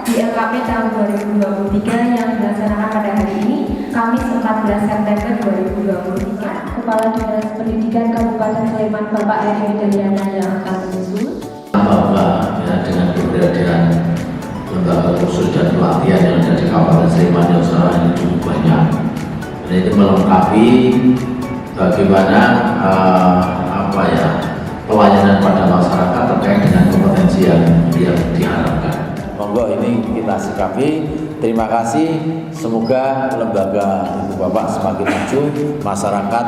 di LKP tahun 2023 yang dilaksanakan pada hari ini, Kamis 14 September 2023. Kepala Dinas Pendidikan Kabupaten Sleman Bapak Eri Widiana yang akan menyusul. Ya, dengan keberadaan lembaga kursus dan pelatihan yang ada di Kabupaten Sleman yang sekarang ini cukup banyak. Dan itu melengkapi bagaimana pelayanan pada masyarakat terkait dengan kompetensi yang diharapkan. Monggo ini kita sikapi. Terima kasih. Semoga lembaga Ibu Bapak semakin maju, masyarakat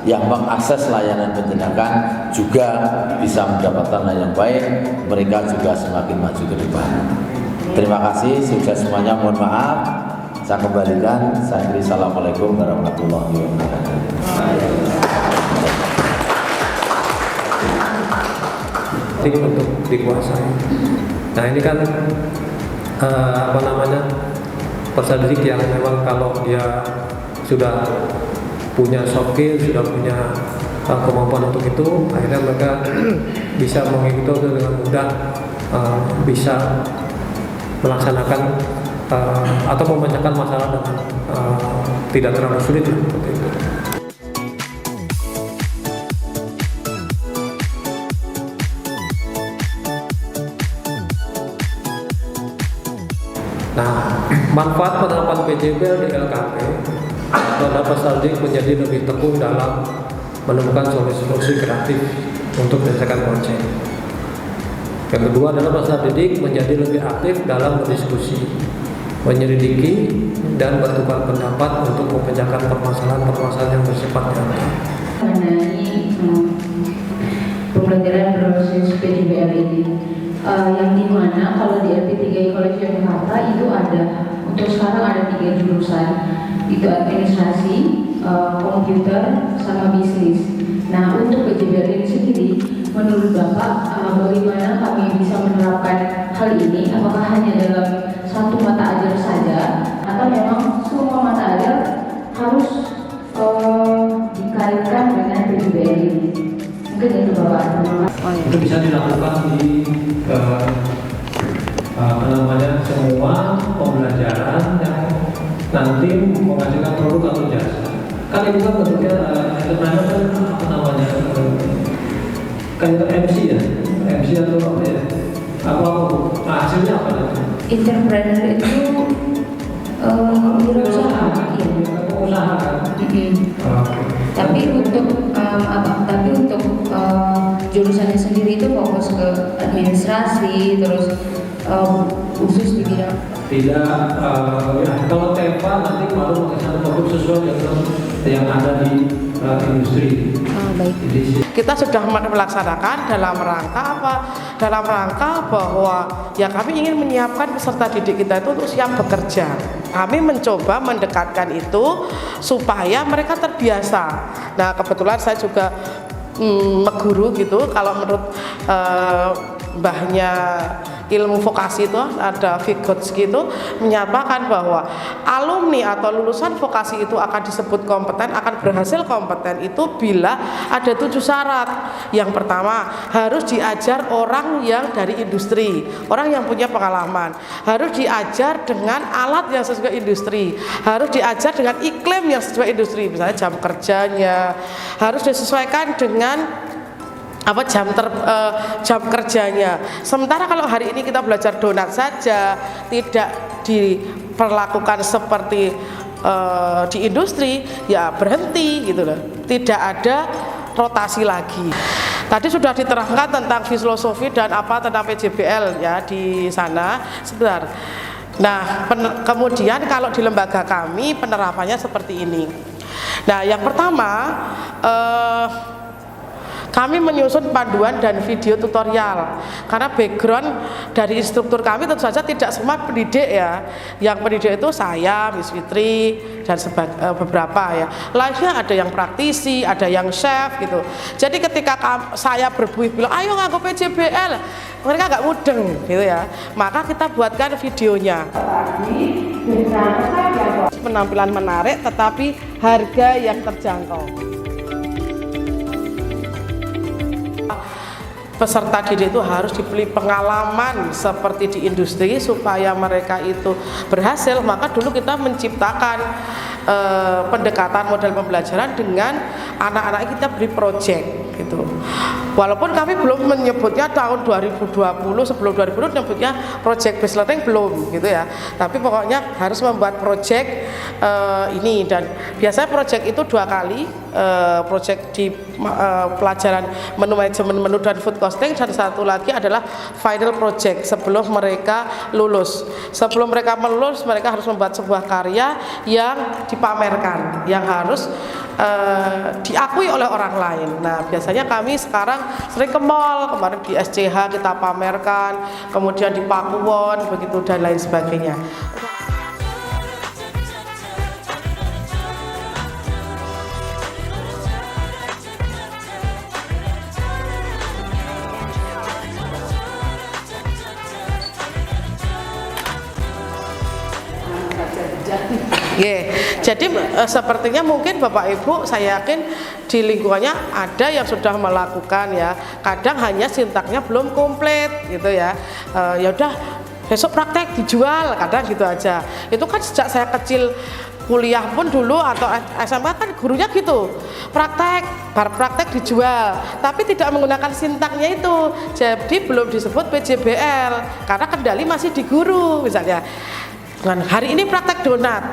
yang mengakses layanan pendidikan juga bisa mendapatkan layanan baik, mereka juga semakin maju ke depan. Terima kasih, sukses semuanya. Mohon maaf, saya kembalikan. Saya beri assalamualaikum warahmatullahi wabarakatuh. Untuk dikuasai. Nah ini kan peserta didik yang memang kalau dia sudah punya soft skill, sudah punya kemampuan untuk itu, akhirnya mereka bisa mengikuti dengan mudah, bisa melaksanakan atau memecahkan masalah dengan tidak terlalu sulit seperti itu. Nah, manfaat penerapan PJBL di LKP pada peserta didik menjadi lebih tekun dalam menemukan solusi kreatif untuk menyelesaikan konsep. Yang kedua adalah peserta didik menjadi lebih aktif dalam berdiskusi, menyelidiki, dan bertukar pendapat untuk memecahkan permasalahan yang bersifat nyata. Mengenai pembelajaran berbasis PJBL ini, yang dimana kalau di LP3 College Jakarta itu ada, untuk sekarang ada 3 jurusan, itu administrasi, komputer, sama bisnis. Nah, untuk PJBL ini sendiri, menurut Bapak, bagaimana kami bisa menerapkan hal ini? Apakah hanya dalam satu mata ajar saja, atau memang semua mata ajar harus dikaitkan dengan PJBL ini? Mungkin itu Bapak. Itu bisa dilakukan di semua pembelajaran yang nanti menghasilkan produk atau jasa. Kan itu kan bentuknya entrepreneur kan MC ya, MC atau apa ya? Hasilnya apa nanti? Entrepreneur itu berusaha, usaha kan? Tapi untuk jurusannya sendiri itu fokus ke administrasi, terus khusus di bidang. Tidak, kalau TEPA nanti baru mengesan produk sesuai dengan yang ada di industri. Baik. Kita sudah melaksanakan dalam rangka apa? Dalam rangka bahwa ya kami ingin menyiapkan peserta didik kita itu untuk siap bekerja. Kami mencoba mendekatkan itu supaya mereka terbiasa. Nah, kebetulan saya juga guru gitu. Kalau menurut mbahnya ilmu vokasi itu ada Vygotsky gitu menyatakan bahwa alumni atau lulusan vokasi itu akan disebut kompeten, akan berhasil kompeten itu bila ada 7 syarat. Yang pertama, harus diajar orang yang dari industri, orang yang punya pengalaman, harus diajar dengan alat yang sesuai industri, harus diajar dengan iklim yang sesuai industri, misalnya jam kerjanya harus disesuaikan dengan jam kerjanya. Sementara kalau hari ini kita belajar donat saja, tidak diperlakukan seperti di industri, ya berhenti gitu loh. Tidak ada rotasi lagi. Tadi sudah diterangkan tentang filosofi dan tentang PJBL ya di sana. Sebentar. Nah, kemudian kalau di lembaga kami penerapannya seperti ini. Nah, yang pertama kami menyusun panduan dan video tutorial karena background dari instruktur kami tentu saja tidak semua pendidik ya. Yang pendidik itu saya, Miss Fitri, dan beberapa ya. Lainnya ada yang praktisi, ada yang chef gitu. Jadi ketika saya berbuih bilang, ayo ngaku PJBL, mereka nggak mudeng gitu ya. Maka kita buatkan videonya. Penampilan menarik tetapi harga yang terjangkau. peserta didik itu harus diberi pengalaman seperti di industri supaya mereka itu berhasil. Maka dulu kita menciptakan pendekatan model pembelajaran dengan anak-anak kita beri project gitu. Walaupun kami belum menyebutnya tahun 2020, sebelum 2020 menyebutnya project based learning belum gitu ya. Tapi pokoknya harus membuat project ini, dan biasanya project itu 2 kali, project di pelajaran menu manajemen menu dan food costing, dan satu lagi adalah final project sebelum mereka lulus. Sebelum mereka lulus, mereka harus membuat sebuah karya yang dipamerkan, yang harus diakui oleh orang lain. Nah, biasanya kami sekarang sering ke mall, kemarin di SCH kita pamerkan, kemudian di Pakuwon begitu dan lain sebagainya. Jadi sepertinya mungkin Bapak Ibu, saya yakin di lingkungannya ada yang sudah melakukan ya. Kadang hanya sintaknya belum komplit gitu ya. Ya udah besok praktek dijual, kadang gitu aja. Itu kan sejak saya kecil kuliah pun dulu atau SMA kan gurunya gitu, praktek dijual, tapi tidak menggunakan sintaknya itu. Jadi belum disebut PJBL karena kendali masih di guru misalnya. Dan hari ini praktek donat,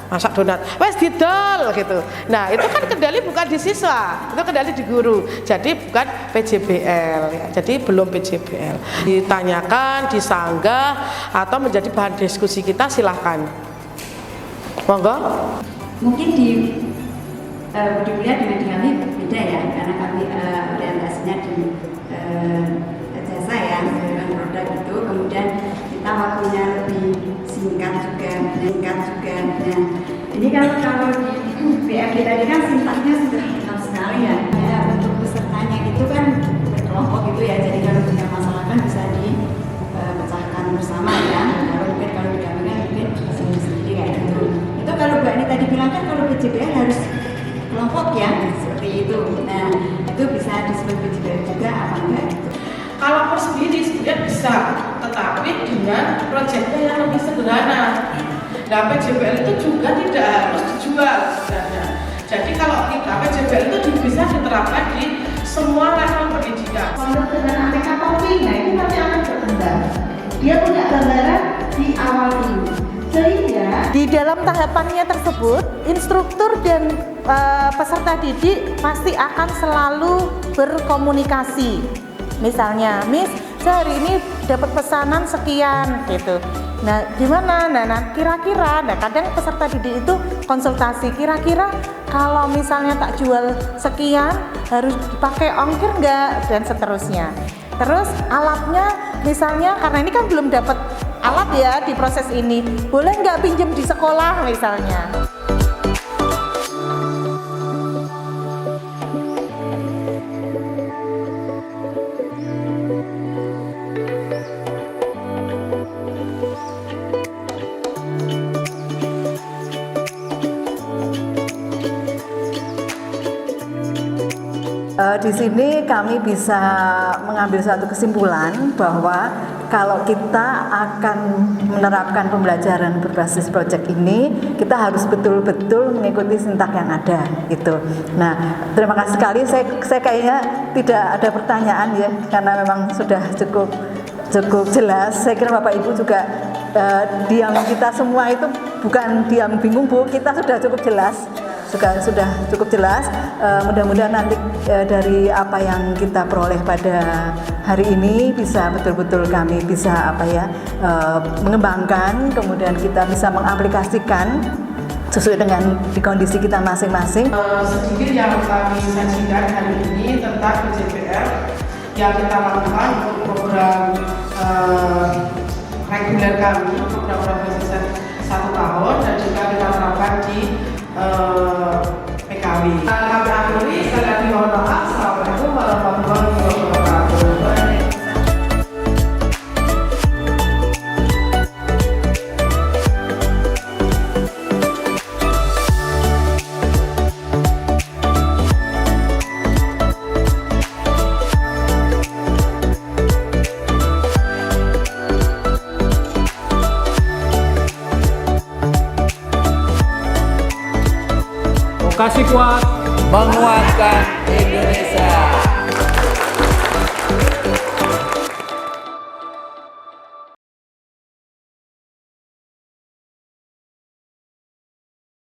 masak donat, wes didol gitu. Nah itu kan kendali bukan di siswa, itu kendali di guru. Jadi bukan PJBL ya. Jadi belum PJBL. Ditanyakan, disanggah atau menjadi bahan diskusi kita, silahkan. Monggo. Mungkin di kuliah dengan kami berbeda ya, karena kami orientasinya di jasa ya, dengan produk itu. Kemudian kita waktunya lebih singkat juga. Nah, ini kalau di BFD tadi kan sintaknya sudah lengkap sekali ya. Ya, untuk pesertanya itu kan berkelompok gitu ya. Jadi kalau punya masalah kan bisa dipecahkan bersama ya. Kalau didampingan mungkin sendiri kayak gitu. Itu kalau Mbak ini tadi bilang kan kalau PJBL harus kelompok ya, seperti itu. Nah, itu bisa disebut PJBL juga apa enggak gitu. Kalau persendiri sebenarnya bisa, tetapi dengan proyeknya yang lebih sederhana. Nah, PJBL itu juga tidak harus dijual sebenarnya. Jadi kalau kita PJBL itu bisa diterapkan di semua level pendidikan. Kalau dengan aneka topping, nah itu nanti akan berkembang. Dia punya gambaran di awal dulu. Sehingga di dalam tahapannya tersebut, instruktur dan peserta didik pasti akan selalu berkomunikasi. Misalnya, Miss, saya hari ini dapat pesanan sekian gitu. Nah, gimana? Nah, kira-kira, kadang peserta didik itu konsultasi, kira-kira kalau misalnya tak jual sekian harus dipakai ongkir enggak, dan seterusnya. Terus alatnya, misalnya karena ini kan belum dapat alat ya di proses ini, boleh nggak pinjam di sekolah misalnya. Di sini kami bisa mengambil suatu kesimpulan bahwa kalau kita akan menerapkan pembelajaran berbasis proyek ini, kita harus betul-betul mengikuti sintak yang ada gitu. Nah, terima kasih sekali. Saya kayaknya tidak ada pertanyaan ya, karena memang sudah cukup jelas. Saya kira Bapak Ibu juga diam kita semua itu bukan diam bingung Bu, kita sudah cukup jelas. Sudah cukup jelas. Mudah-mudahan nanti dari apa yang kita peroleh pada hari ini bisa betul-betul kami bisa mengembangkan, kemudian kita bisa mengaplikasikan sesuai dengan di kondisi kita masing-masing. Sedikit yang kami sajikan hari ini tentang PJBL yang kita lakukan untuk program reguler kami, program profesi 1 tahun, dan juga kita terapkan di PKW. Kami akhiri, sekali lagi mohon maaf. Assalamualaikum warahmatullahi wabarakatuh. Generasi kuat menguatkan Indonesia.